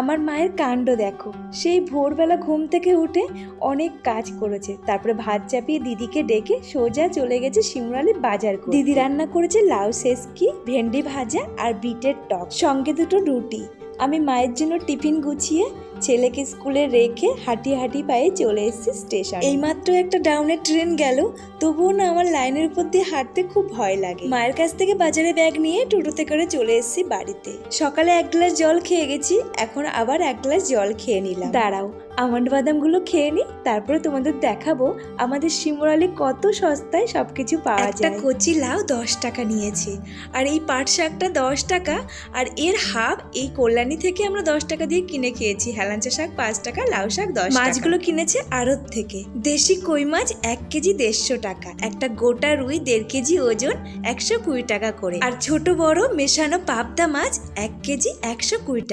আমার মায়ের কাণ্ড দেখো, সেই ভোরবেলা ঘুম থেকে উঠে অনেক কাজ করেছে, তারপরে ভাত চাপিয়ে দিদিকে ডেকে সোজা চলে গেছে শিমুরালি বাজার করতে। দিদি রান্না করেছে লাউ সেসকি, ভেন্ডি ভাজা আর বিটের টক, সঙ্গে দুটো রুটি। আমি মায়ের জন্য টিফিন গুছিয়ে ছেলেকে স্কুলে রেখে হাঁটি পায়ে চলে এসেছি স্টেশন। এইমাত্র একটা ডাউনের ট্রেন গেল, তবুও না আমার লাইনের উপর দিয়ে হাঁটতে খুব ভয় লাগে। মায়ের কাছ থেকে বাজারে ব্যাগ নিয়ে টোটোতে করে চলে এসেছি বাড়িতে। সকালে 1 গ্লাস জল খেয়ে গেছি, এখন আবার 1 গ্লাস জল খেয়ে নিলাম। দাঁড়াও, আমন্ড বাদামগুলো খেয়ে নি, তারপরে তোমাদের দেখাবো আমাদের শিমুরালি কত সস্তায় সবকিছু পাওয়া যায়। একটা কচি লাউ 10 টাকা নিয়েছে, আর এই পাট শাকটা 10 টাকা, আর এর হাফ এই কল্যাণী থেকে আমরা 10 টাকা দিয়ে কিনে খেয়েছি। হেলাঞ্চা শাক 5 টাকা, লাউ শাক 10 টাকা। মাছগুলো কিনেছে আড়ত থেকে। দেশি কই মাছ 1 কেজি 150 টাকা, একটা গোটা রুই 1.5 কেজি ওজন 120 টাকা করে, আর ছোট বড় মেশানো পাবদা মাছ 1 কেজি 120 টাকা।